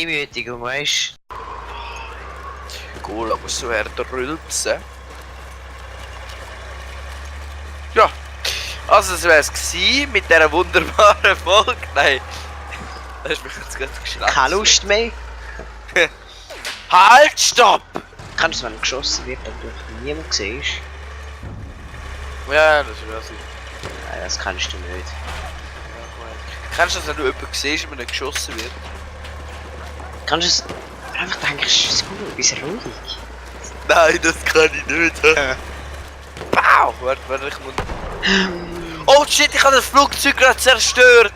Demütigung, weißt du? Cool, aber so härter rülpsen. Ja, also das wär's gewesen mit dieser wunderbaren Folge. Nein, das ist mich jetzt gerade geschlagen. Keine Lust mehr. Halt, stopp! Kannst du, wenn geschossen wird, dann du niemand siehst? Ja, das weiß ich. Nein, das kannst du nicht. Kennst du das, wenn du jemanden siehst, wenn er geschossen wird? Kannst du es einfach denken, es ist gut, ein bisschen ruhig. Nein, das kann ich nicht. Wow! Warte, ich muss... Oh shit, ich habe das Flugzeug gerade zerstört!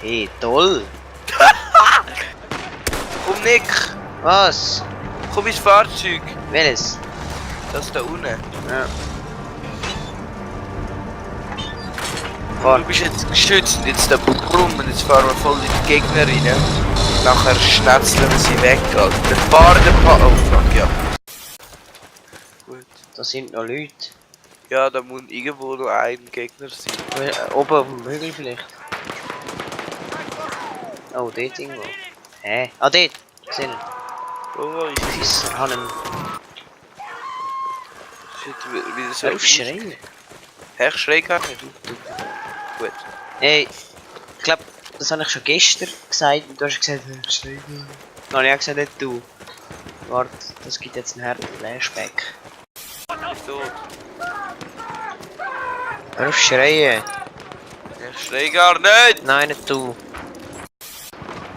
Hey, toll. Komm, Nick! Was? Komm ins Fahrzeug! Welches? Das da unten. Ja. Du Fahr. bist jetzt geschützt, jetzt da rum und jetzt fahren wir voll in die Gegner rein. Nachher schnetzeln wir sie weg, Alter. Oh fuck, ja. Gut. Da sind noch Leute. Ja, da muss irgendwo noch ein Gegner sein. Oben auf dem Hügel vielleicht. Oh, dort irgendwo. Hä? Ah, dort! Gesehen. Oh, ich Ich habe einen... Shit, wie das so... Hör auf schreien. Hä, ich schrei gar nicht. Gut. Hey, ich glaube, das habe ich schon gestern gesagt und du hast gesagt, schreien. Dann habe ich auch gesagt, nicht du. Warte, das gibt jetzt einen harten Flashback. Ich bin tot. Hör auf schreien. Ich schrei gar nicht! Nein, nicht du.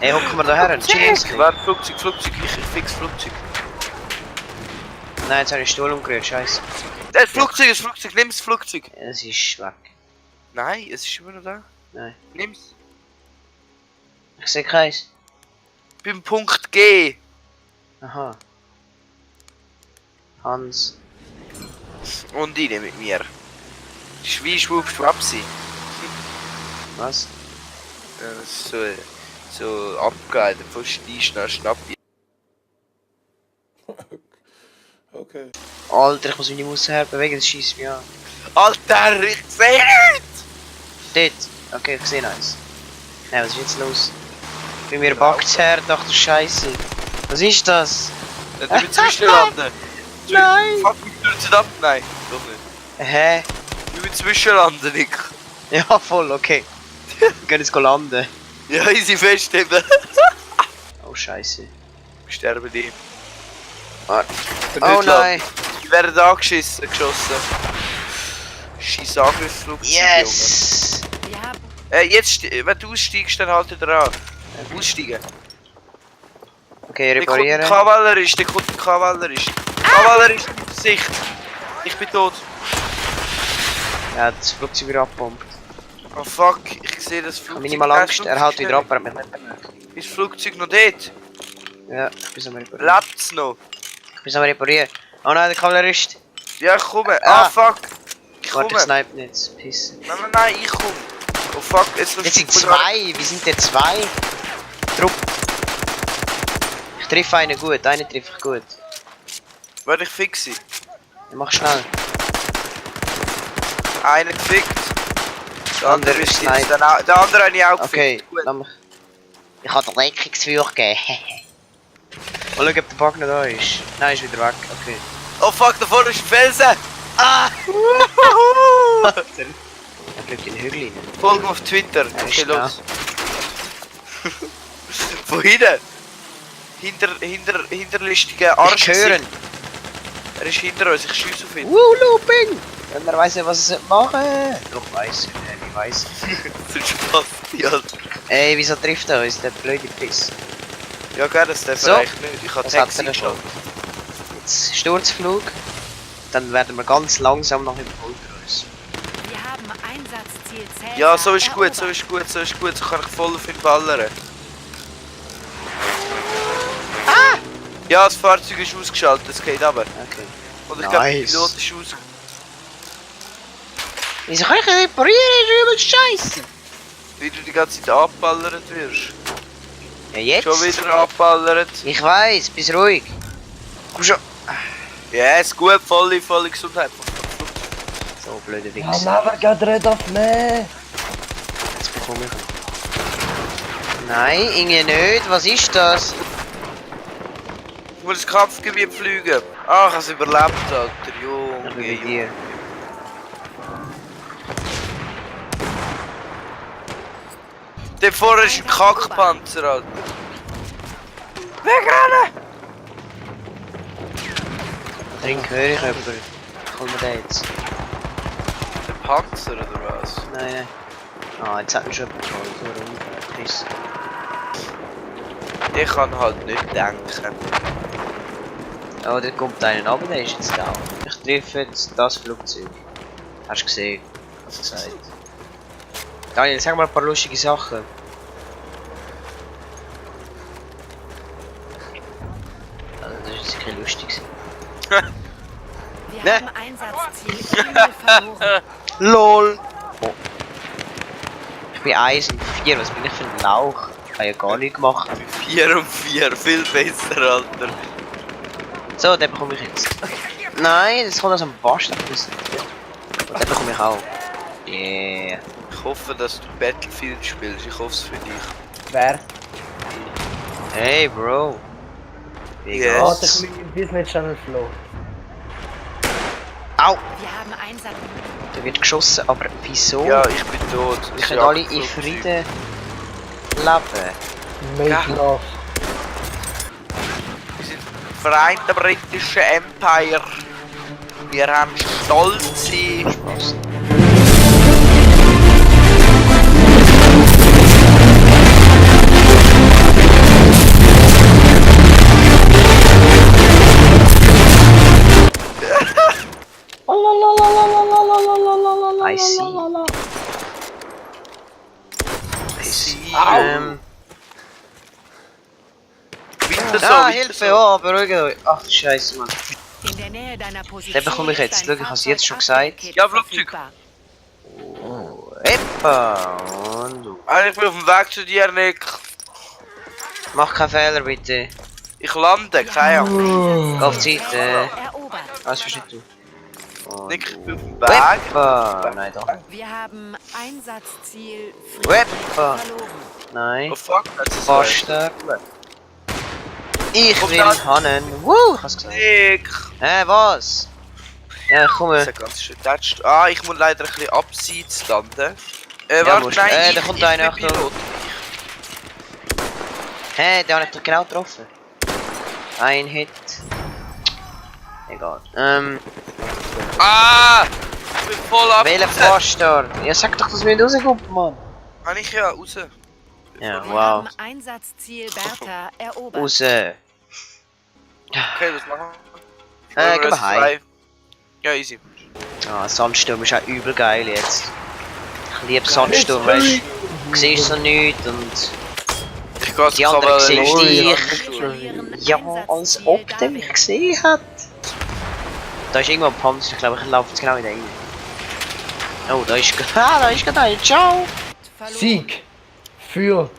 Hey, hocken wir da her? Chilling. Warte, Flugzeug, ich fix Flugzeug. Nein, jetzt habe ich den Stuhl umgerührt, scheiße. Das Flugzeug, nimm das Flugzeug! Es ist weg. Nein, es ist immer noch da. Nein. Nimm's. Ich sehe keins. Beim Punkt G. Aha. Hans. Und ich mit mir. Schwein, schwupp, schwapsi. Was? Ja, das ist so abgeleitet von Steinschnell, Schnappi. Okay. Alter, ich muss meine Maus herbewegen, das schießt mich an. Alter, ich seh nichts! Dort. Okay, ich sehe eins. Nein, was ist jetzt los? Bei mir backt's her, ach du Scheiße. Was ist das? Du willst zwischenlanden. Nein! Fuck, wir stürzen ab. Nein, doch nicht. Hä? Du willst zwischenlanden, Nick. Ja, voll, okay. Wir gehen jetzt landen. Ja, easy festheben. Oh Scheiße. Wir sterben die. Warte. Nicht Oh nein! Die werden geschossen. Scheiß Angriffsflugzeug, Yes! Junge. Jetzt, wenn du aussteigst, dann halt wieder an. Aussteigen. Okay, Der kommt ein reparieren. Kavallerist, Kavallerist in Sicht. Ich bin tot. Ja, das Flugzeug wieder abbombt. Oh fuck, ich sehe das Ich Flugzeug. habe minimal Angst, er haut wieder ab, er hat mich nicht bemerkt. Ist das Flugzeug noch dort? Ja, ich bin am reparieren. Lebt's noch? Ich bin am reparieren. Oh nein, der Kavallerist. Ja, ich komme. Ah. Ah, fuck. Ich komme. Warte, ich snipe nicht. Pissen. Nein, ich komme. Oh fuck, jetzt Jetzt sind zwei. Wie sind denn zwei? Trupp. Ich treffe einen gut, einen treffe ich gut. Warte, ich fixe. Mach schnell. Einen gefickt. Der Andere andere ist snipe. jetzt dann auch. Der andere habe ich auch Okay, gefickt. Gut. lass mich. Ich habe dir Deckungsfeuer gegeben. Mal schauen, ob der Bug noch da ist. Nein, ist wieder weg. Okay. Oh fuck, da vorne ist ein Felsen. Ah! Er bleibt in den Hügel rein. Folge auf Twitter. Ja, Okay, ist los. Von hinten. Hinterlistiger Arsch. Ich höre ihn. Er ist hinter uns, ich schieße auf ihn. Looping! Und er weiss nicht, was er machen soll. Doch, weiss er. Ich weiss. Das ist Spaß, Alter. Ey, wieso trifft er uns, der blöde Piss? Ja, gerne, das darf So. er eigentlich nicht. Ich habe Was hat Taxi er schon? geschaltet. Jetzt Sturzflug. Dann werden wir ganz langsam nach überholt uns. Wir haben Einsatzziel Cäsar Ja, so ist gut, so erobert. ist gut, so ist gut. So kann ich voll auf ihn ballern. Ja, das Fahrzeug ist ausgeschaltet, es geht aber. Okay. Und ich glaube, der Nice. Pilot ist aus. Wieso kann ich ihn reparieren? Das ist scheiße. Wie du die ganze Zeit abballert wirst. Ja, jetzt? Schon wieder abballert. Ich weiss, bist ruhig. Komm schon. Ja, ist gut, volle Gesundheit. So, blöde I'll Wichs. never get rid of me. Jetzt bekomme ich ihn. Nein, irgendwie nicht. Was ist das? Ich muss ins Kampfgebiet fliegen. Ah, ich habe es überlebt, Alter. Ja, wie Junge. dir. Der vorne ist ein Kackpanzer, Alter. Wegrennen! Trink höre ich jemanden. Kommen wir da jetzt? Der Panzer oder was? Nein, nein. Ah, jetzt hat mich schon jemand geholt. Warum? Chris. Ich kann halt nicht denken. Oh, da kommt einer runter, der ist jetzt da. Ich treffe jetzt das Flugzeug. Hast du gesehen? Hast du gesagt? Daniel, sag mal ein paar lustige Sachen. Also, das ist jetzt kein lustig. Wir Ne? haben Einsatzziel Himmel verloren. LOL! Oh. Ich bin 1 und 4, was bin ich für ein Lauch? Ich habe ja gar nichts gemacht. 4 und 4, viel besser, Alter. So, den bekomme ich jetzt. Nein, das kommt aus dem Bastard. Und den bekomme ich auch. Yeah. Ich hoffe, dass du Battlefield spielst. Ich hoffe es für dich. Wer? Hey, Bro. Wie Yes. Hat geht's? ich mit Disney Channel Flow. Au! Wir haben Einsatz. Da wird geschossen, aber wieso? Ja, ich bin tot. Wir können alle in Frieden leben. Make Ja. Love. Wir sind Vereinter Britische Empire. Wir haben stolze. Spaß. I see. Weiter so, Ah, weiter Hilfe! so. Oh, beruhigt euch. Ach, Scheiße, Mann. In der Nähe deiner Position. Den bekomme ich jetzt. ist ein Schau, ich hab's jetzt schon Fahrzeug gesagt. Ja, Flugzeug. verfügbar. Eppa! Und du. Ich bin auf dem Weg zu dir, Nick. Mach keinen Fehler, bitte. Ich lande, keine Ahnung. Geh auf die Seite. Erobert. Was verstehst du? Und Nick, ich du. bin auf dem Weg. Eppa! Nein, doch. Wir haben Einsatzziel Eppa! verloren. Nein. Oh fuck, das ist Bastard. Ich Komm will da. Hannen. Woo! Ich hab's gesagt. Nick! Hä, was? Ja, ich Das komme. ist ja ganz schön touched. Ah, ich muss leider ein bisschen abseits landen. Ja, Warte, musst- nein, da kommt ich einer, bin Achtung. Pilot. Hä, den hab ich doch genau getroffen. Ein Hit. Egal. Ah! Ich bin voll ab. Welcher Bastard? Ja, sag doch, dass wir nicht rauskommen, Mann. Kann ich ja raus. Ja, Wir wow. haben Einsatzziel Bertha erobert. Raus. Okay, was machen wir? Gehen wir heim. Ja, easy. Ah, Sandsturm ist auch übel geil jetzt. Ich liebe Sandsturm, weißt du? Du siehst so nichts und... Ich gehe Die anderen siehst Kavallerie. dich. Wir verlieren Ja, als Einsatzziel ob der David. mich gesehen hat. Da ist irgendwo ein Panzer, ich glaube, ich laufe jetzt genau in den rein. Oh, da ist... Ah, da ist gerade einer. Ciao! Verloren. Sieg für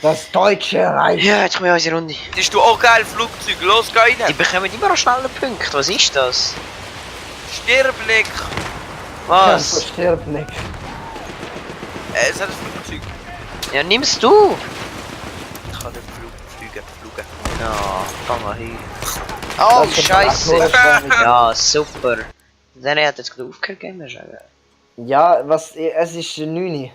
das Deutsche Reich. Ja, jetzt kommen wir in unsere Runde. Bist du auch geil, Flugzeug? Los, geh Die rein! bekommen immer noch schnelle Punkte. Was ist das? Stirb, Nick! Was? Stirb nicht. Es hat ein Flugzeug. Ja, nimmst du? Ich kann nicht fliegen. Ja, komm mal hin. Oh, Das ist scheiße. ein Ja, super. Dann hat jetzt gerade aufgehört, Gamer sagen. Ja, was, es ist 9.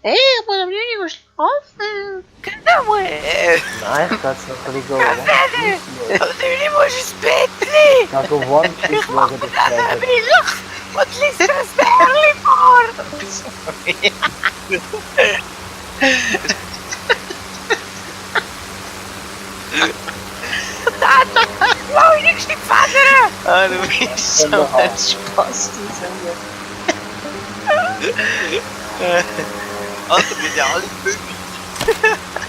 Hey, ich muss am Juni schlafen. Genau, Nein, ich kann es noch nicht gehen. Ich muss ins Bett. Ich kann go One Piece schauen, das Fernsehen. Was liest du das Bärli vor? Leute, Vater! Ah, du bist so ein Spaß, Alter, wir sind ja alle 5.